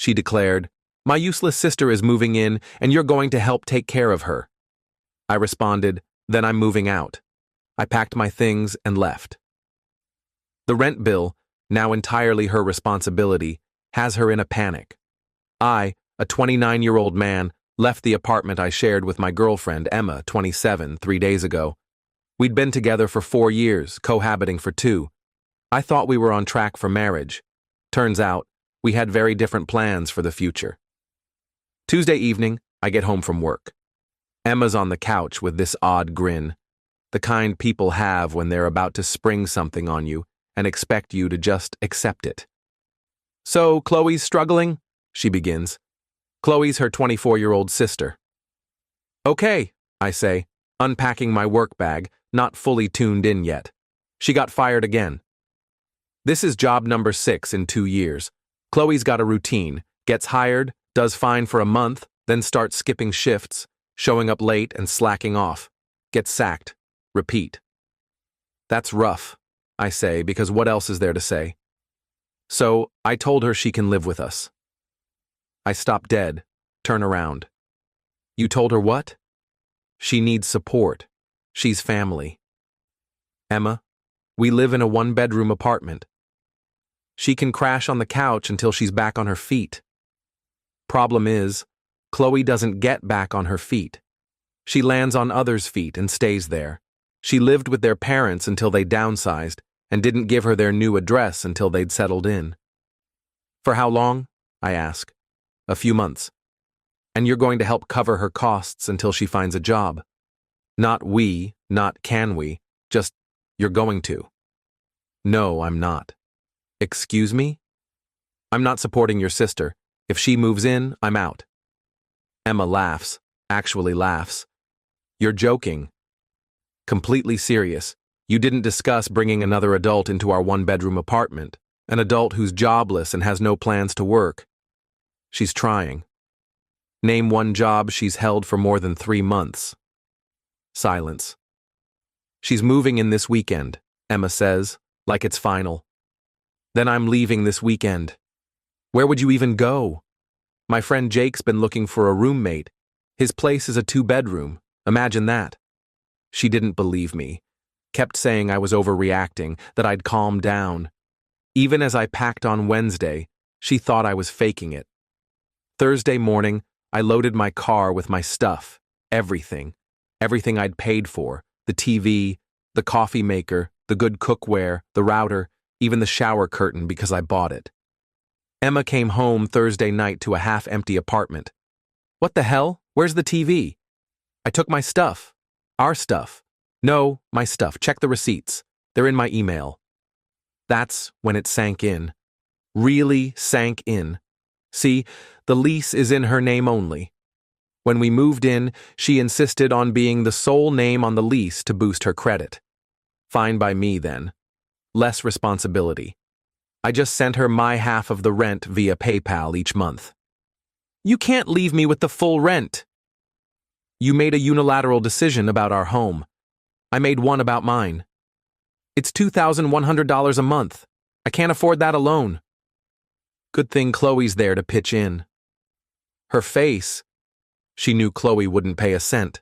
she declared. "My useless sister is moving in, and you're going to help take care of her." I responded, "Then I'm moving out." I packed my things and left. The rent bill, now entirely her responsibility, has her in a panic. I, a 29-year-old man, left the apartment I shared with my girlfriend, Emma, 27, 3 days ago. We'd been together for 4 years, cohabiting for 2. I thought we were on track for marriage. Turns out, we had very different plans for the future. Tuesday evening, I get home from work. Emma's on the couch with this odd grin, the kind people have when they're about to spring something on you and expect you to just accept it. "So, Chloe's struggling?" she begins. Chloe's her 24-year-old sister. "Okay," I say, unpacking my work bag, not fully tuned in yet. She got fired again. This is job number 6 in 2 years. Chloe's got a routine, gets hired, does fine for a month, then starts skipping shifts, showing up late and slacking off. Gets sacked. Repeat. That's rough, I say, because what else is there to say? So I told her she can live with us. I stop dead, turn around. You told her what? She needs support. She's family. Emma, we live in a 1-bedroom apartment. She can crash on the couch until she's back on her feet. Problem is, Chloe doesn't get back on her feet. She lands on others' feet and stays there. She lived with their parents until they downsized and didn't give her their new address until they'd settled in. For how long? I ask. A few months. And you're going to help cover her costs until she finds a job. Not we, not can we, just you're going to. No, I'm not. Excuse me? I'm not supporting your sister. If she moves in, I'm out. Emma laughs, actually laughs. You're joking. Completely serious. You didn't discuss bringing another adult into our 1-bedroom apartment, an adult who's jobless and has no plans to work. She's trying. Name one job she's held for more than 3 months. Silence. She's moving in this weekend, Emma says, like it's final. Then I'm leaving this weekend. Where would you even go? My friend Jake's been looking for a roommate. His place is a 2-bedroom. Imagine that. She didn't believe me. Kept saying I was overreacting, that I'd calm down. Even as I packed on Wednesday, she thought I was faking it. Thursday morning, I loaded my car with my stuff, everything. Everything I'd paid for, the TV, the coffee maker, the good cookware, the router, even the shower curtain because I bought it. Emma came home Thursday night to a half-empty apartment. What the hell? Where's the TV? I took my stuff. Our stuff. No, my stuff. Check the receipts. They're in my email. That's when it sank in. Really sank in. See, the lease is in her name only. When we moved in, she insisted on being the sole name on the lease to boost her credit. Fine by me, then. Less responsibility. I just sent her my half of the rent via PayPal each month. You can't leave me with the full rent. You made a unilateral decision about our home. I made one about mine. It's $2,100 a month. I can't afford that alone. Good thing Chloe's there to pitch in. Her face. She knew Chloe wouldn't pay a cent.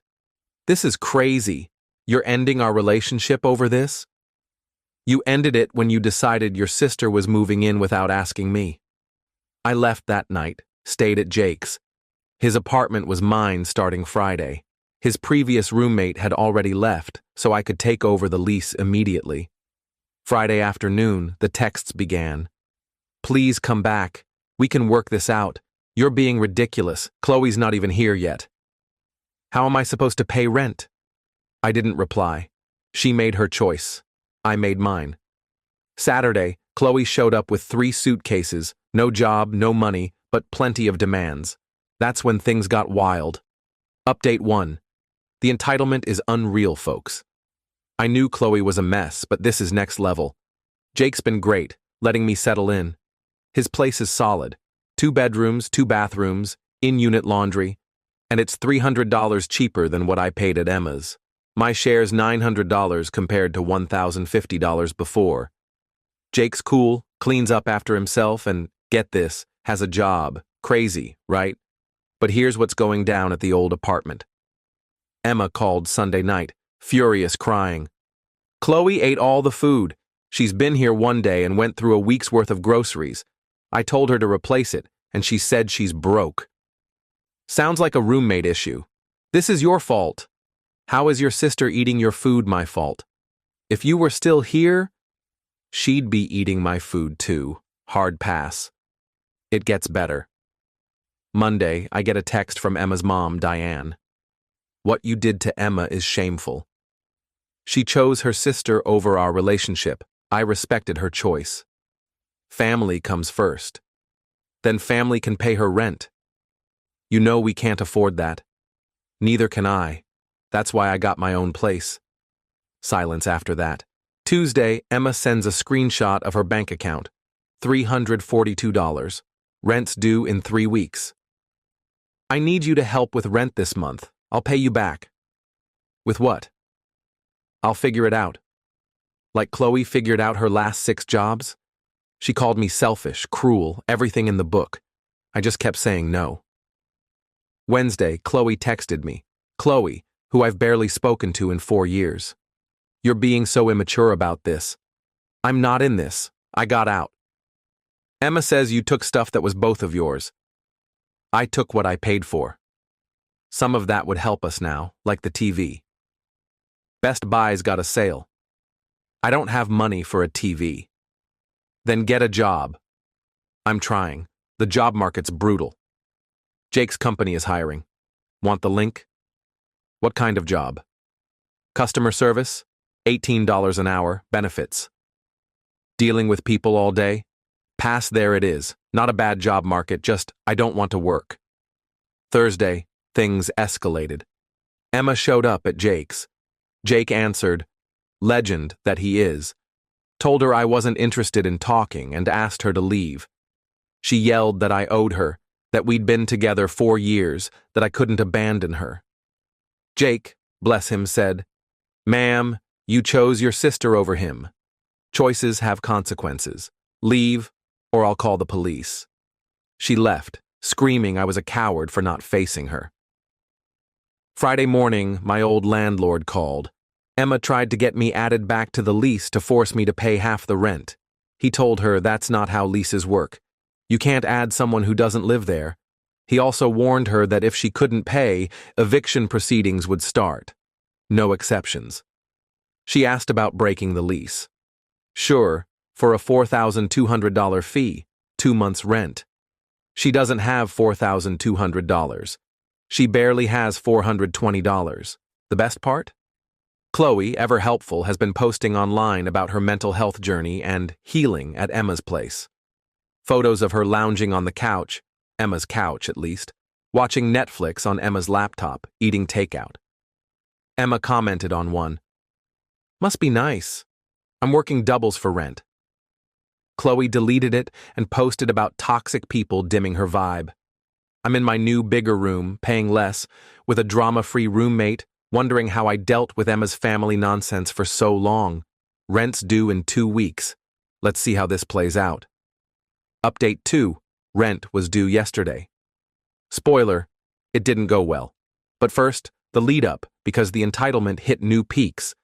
This is crazy. You're ending our relationship over this? You ended it when you decided your sister was moving in without asking me. I left that night, stayed at Jake's. His apartment was mine starting Friday. His previous roommate had already left, so I could take over the lease immediately. Friday afternoon, the texts began. Please come back. We can work this out. You're being ridiculous. Chloe's not even here yet. How am I supposed to pay rent? I didn't reply. She made her choice. I made mine. Saturday, Chloe showed up with 3 suitcases, no job, no money, but plenty of demands. That's when things got wild. Update 1. The entitlement is unreal, folks. I knew Chloe was a mess, but this is next level. Jake's been great, letting me settle in. His place is solid. 2 bedrooms, 2 bathrooms, in-unit laundry, and it's $300 cheaper than what I paid at Emma's. My share's $900 compared to $1,050 before. Jake's cool, cleans up after himself, and, get this, has a job, Crazy, right? But here's what's going down at the old apartment. Emma called Sunday night, furious, crying. Chloe ate all the food. She's been here one day and went through a week's worth of groceries. I told her to replace it, and she said she's broke. Sounds like a roommate issue. This is your fault. How is your sister eating your food my fault? If you were still here, she'd be eating my food too. Hard pass. It gets better. Monday, I get a text from Emma's mom, Diane. What you did to Emma is shameful. She chose her sister over our relationship. I respected her choice. Family comes first. Then family can pay her rent. You know we can't afford that. Neither can I. That's why I got my own place. Silence after that. Tuesday, Emma sends a screenshot of her bank account. $342. Rent's due in 3 weeks. I need you to help with rent this month. I'll pay you back. With what? I'll figure it out. Like Chloe figured out her last 6 jobs? She called me selfish, cruel, everything in the book. I just kept saying no. Wednesday, Chloe texted me. Chloe, who I've barely spoken to in 4 years. You're being so immature about this. I'm not in this. I got out. Emma says you took stuff that was both of yours. I took what I paid for. Some of that would help us now, like the TV. Best Buy's got a sale. I don't have money for a TV. Then get a job. I'm trying. The job market's brutal. Jake's company is hiring. Want the link? What kind of job? Customer service? $18 an hour, benefits. Dealing with people all day? Pass, there it is. Not a bad job market, just I don't want to work. Thursday, things escalated. Emma showed up at Jake's. Jake answered, legend that he is. Told her I wasn't interested in talking and asked her to leave. She yelled that I owed her, that we'd been together 4 years, that I couldn't abandon her. Jake, bless him, said, "Ma'am, you chose your sister over him. Choices have consequences. Leave, or I'll call the police." She left, screaming I was a coward for not facing her. Friday morning, my old landlord called. Emma tried to get me added back to the lease to force me to pay half the rent. He told her that's not how leases work. You can't add someone who doesn't live there. He also warned her that if she couldn't pay, eviction proceedings would start. No exceptions. She asked about breaking the lease. Sure, for a $4,200 fee, 2 months' rent. She doesn't have $4,200. She barely has $420. The best part? Chloe, ever helpful, has been posting online about her mental health journey and healing at Emma's place. Photos of her lounging on the couch, Emma's couch at least, watching Netflix on Emma's laptop, eating takeout. Emma commented on one. Must be nice. I'm working doubles for rent. Chloe deleted it and posted about toxic people dimming her vibe. I'm in my new, bigger room, paying less, with a drama-free roommate, wondering how I dealt with Emma's family nonsense for so long. Rent's due in 2 weeks. Let's see how this plays out. Update 2. Rent was due yesterday. Spoiler, it didn't go well. But first, the lead-up, because the entitlement hit new peaks.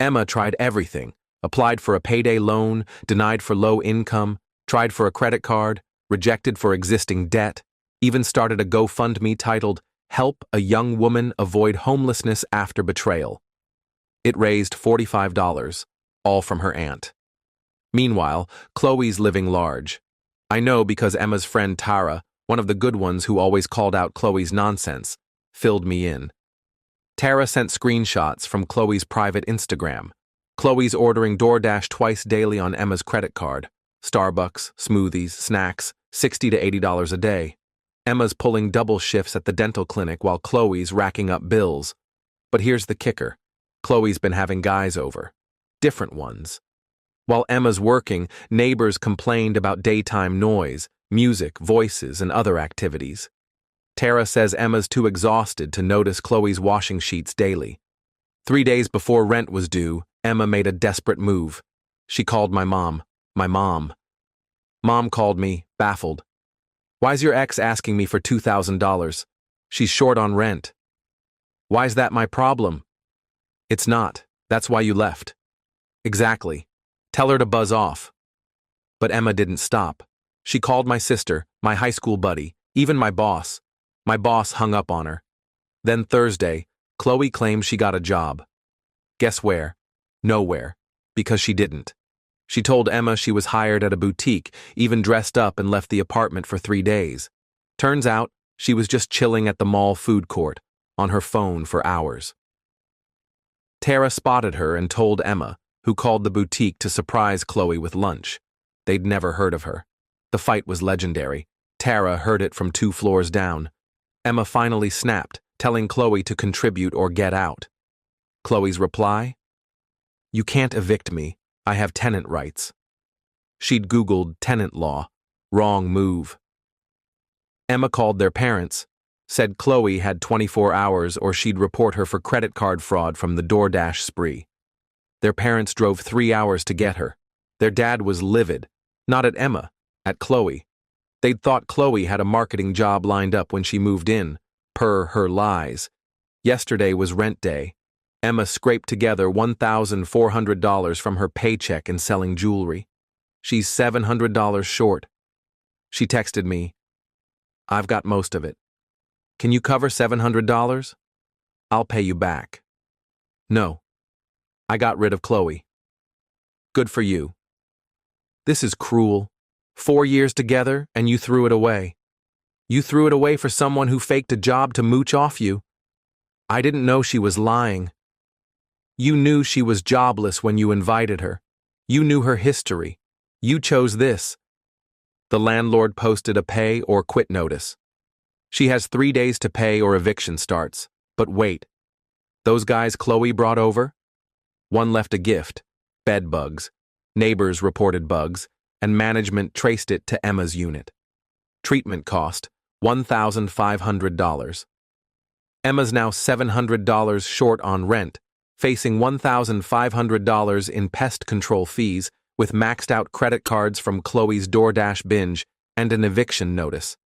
Emma tried everything. Applied for a payday loan, denied for low income, tried for a credit card, rejected for existing debt, even started a GoFundMe titled, "Help a Young Woman Avoid Homelessness After Betrayal." It raised $45, all from her aunt. Meanwhile, Chloe's living large. I know because Emma's friend Tara, one of the good ones who always called out Chloe's nonsense, filled me in. Tara sent screenshots from Chloe's private Instagram. Chloe's ordering DoorDash twice daily on Emma's credit card. Starbucks, smoothies, snacks, $60 to $80 a day. Emma's pulling double shifts at the dental clinic while Chloe's racking up bills. But here's the kicker. Chloe's been having guys over. Different ones. While Emma's working, neighbors complained about daytime noise, music, voices, and other activities. Tara says Emma's too exhausted to notice Chloe's washing sheets daily. 3 days before rent was due, Emma made a desperate move. She called my mom. My mom. Mom called me, baffled. Why's your ex asking me for $2,000? She's short on rent. Why's that my problem? It's not. That's why you left. Exactly. Tell her to buzz off. But Emma didn't stop. She called my sister, my high school buddy, even my boss. My boss hung up on her. Then Thursday, Chloe claimed she got a job. Guess where? Nowhere. Because she didn't. She told Emma she was hired at a boutique, even dressed up and left the apartment for 3 days. Turns out, she was just chilling at the mall food court, on her phone for hours. Tara spotted her and told Emma, who called the boutique to surprise Chloe with lunch. They'd never heard of her. The fight was legendary. Tara heard it from 2 floors down. Emma finally snapped, telling Chloe to contribute or get out. Chloe's reply? You can't evict me. I have tenant rights. She'd Googled tenant law. Wrong move. Emma called their parents, said Chloe had 24 hours or she'd report her for credit card fraud from the DoorDash spree. Their parents drove 3 hours to get her. Their dad was livid, not at Emma, at Chloe. They'd thought Chloe had a marketing job lined up when she moved in, per her lies. Yesterday was rent day. Emma scraped together $1,400 from her paycheck in selling jewelry. She's $700 short. She texted me, I've got most of it. Can you cover $700? I'll pay you back. No. I got rid of Chloe. Good for you. This is cruel. 4 years together and you threw it away. You threw it away for someone who faked a job to mooch off you. I didn't know she was lying. You knew she was jobless when you invited her. You knew her history. You chose this. The landlord posted a pay or quit notice. She has 3 days to pay or eviction starts. But wait. Those guys Chloe brought over? One left a gift, bed bugs. Neighbors reported bugs, and management traced it to Emma's unit. Treatment cost, $1,500. Emma's now $700 short on rent, facing $1,500 in pest control fees with maxed out credit cards from Chloe's DoorDash binge and an eviction notice.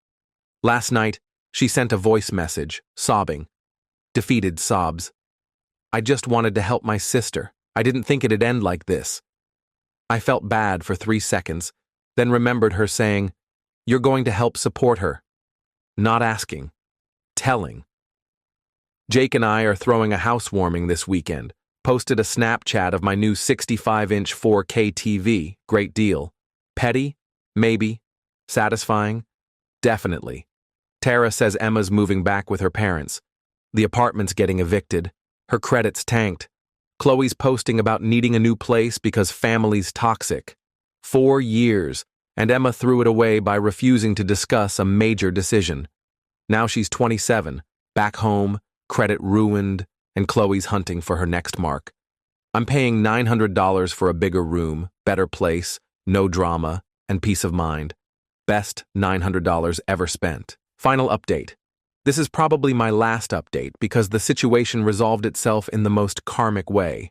Last night, she sent a voice message, sobbing. Defeated sobs. I just wanted to help my sister. I didn't think it'd end like this. I felt bad for 3 seconds, then remembered her saying, You're going to help support her. Not asking. Telling. Jake and I are throwing a housewarming this weekend. Posted a Snapchat of my new 65-inch 4K TV. Great deal. Petty? Maybe. Satisfying? Definitely. Tara says Emma's moving back with her parents. The apartment's getting evicted. Her credit's tanked. Chloe's posting about needing a new place because family's toxic. 4 years, and Emma threw it away by refusing to discuss a major decision. Now she's 27, back home, credit ruined, and Chloe's hunting for her next mark. I'm paying $900 for a bigger room, better place, no drama, and peace of mind. Best $900 ever spent. Final update. This is probably my last update because the situation resolved itself in the most karmic way.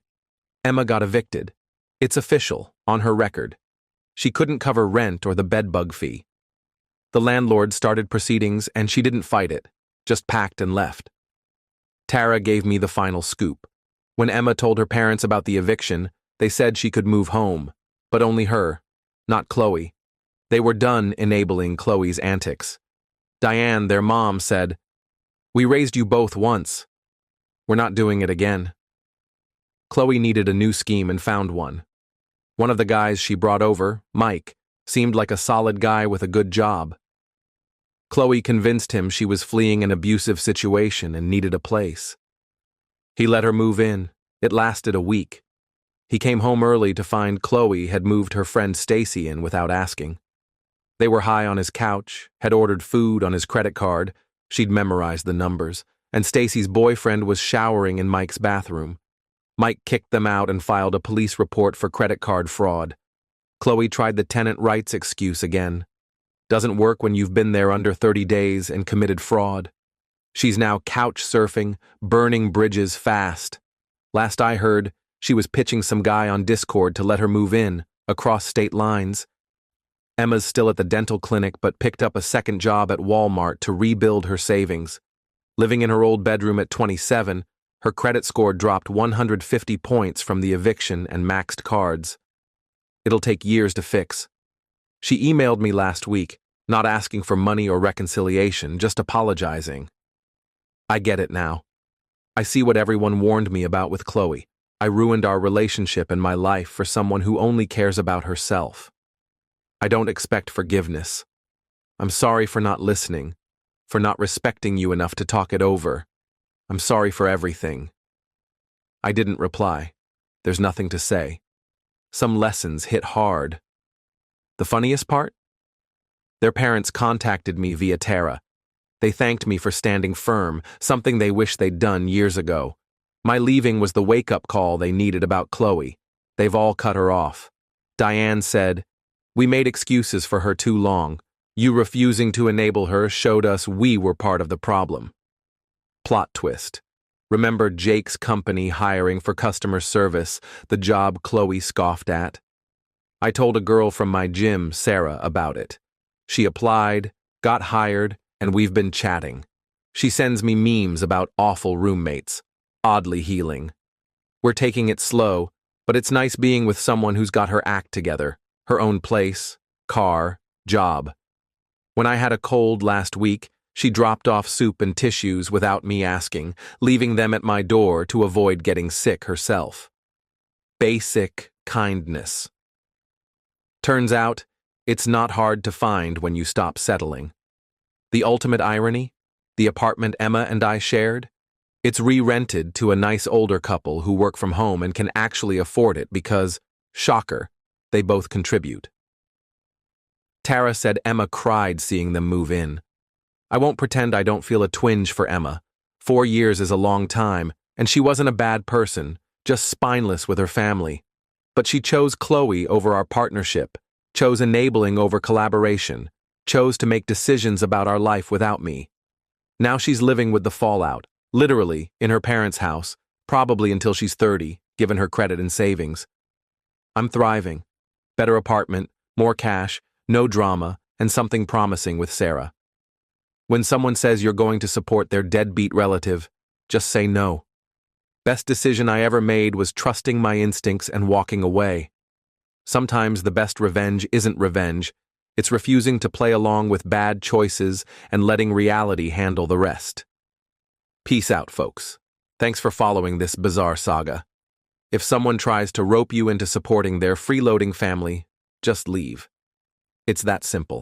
Emma got evicted. It's official, on her record. She couldn't cover rent or the bedbug fee. The landlord started proceedings and she didn't fight it, just packed and left. Tara gave me the final scoop. When Emma told her parents about the eviction, they said she could move home, but only her, not Chloe. They were done enabling Chloe's antics. Diane, their mom, said, We raised you both once. We're not doing it again. Chloe needed a new scheme and found one. One of the guys she brought over, Mike, seemed like a solid guy with a good job. Chloe convinced him she was fleeing an abusive situation and needed a place. He let her move in. It lasted a week. He came home early to find Chloe had moved her friend Stacy in without asking. They were high on his couch, had ordered food on his credit card, she'd memorized the numbers, and Stacy's boyfriend was showering in Mike's bathroom. Mike kicked them out and filed a police report for credit card fraud. Chloe tried the tenant rights excuse again. Doesn't work when you've been there under 30 days and committed fraud. She's now couch surfing, burning bridges fast. Last I heard, she was pitching some guy on Discord to let her move in, across state lines. Emma's still at the dental clinic but picked up a second job at Walmart to rebuild her savings. Living in her old bedroom at 27, her credit score dropped 150 points from the eviction and maxed cards. It'll take years to fix. She emailed me last week, not asking for money or reconciliation, just apologizing. I get it now. I see what everyone warned me about with Chloe. I ruined our relationship and my life for someone who only cares about herself. I don't expect forgiveness. I'm sorry for not listening, for not respecting you enough to talk it over. I'm sorry for everything. I didn't reply. There's nothing to say. Some lessons hit hard. The funniest part? Their parents contacted me via Tara. They thanked me for standing firm, something they wish they'd done years ago. My leaving was the wake-up call they needed about Chloe. They've all cut her off. Diane said, "We made excuses for her too long. You refusing to enable her showed us we were part of the problem." Plot twist. Remember Jake's company hiring for customer service, the job Chloe scoffed at? I told a girl from my gym, Sarah, about it. She applied, got hired, and we've been chatting. She sends me memes about awful roommates. Oddly healing. We're taking it slow, but it's nice being with someone who's got her act together. Her own place, car, job. When I had a cold last week, she dropped off soup and tissues without me asking, leaving them at my door to avoid getting sick herself. Basic kindness. Turns out, it's not hard to find when you stop settling. The ultimate irony? The apartment Emma and I shared? It's re-rented to a nice older couple who work from home and can actually afford it because, shocker, they both contribute. Tara said Emma cried seeing them move in. I won't pretend I don't feel a twinge for Emma. 4 years is a long time, and she wasn't a bad person, just spineless with her family. But she chose Chloe over our partnership, chose enabling over collaboration, chose to make decisions about our life without me. Now she's living with the fallout, literally, in her parents' house, probably until she's 30, given her credit and savings. I'm thriving. Better apartment, more cash, no drama, and something promising with Sarah. When someone says you're going to support their deadbeat relative, just say no. Best decision I ever made was trusting my instincts and walking away. Sometimes the best revenge isn't revenge, it's refusing to play along with bad choices and letting reality handle the rest. Peace out, folks. Thanks for following this bizarre saga. If someone tries to rope you into supporting their freeloading family, just leave. It's that simple.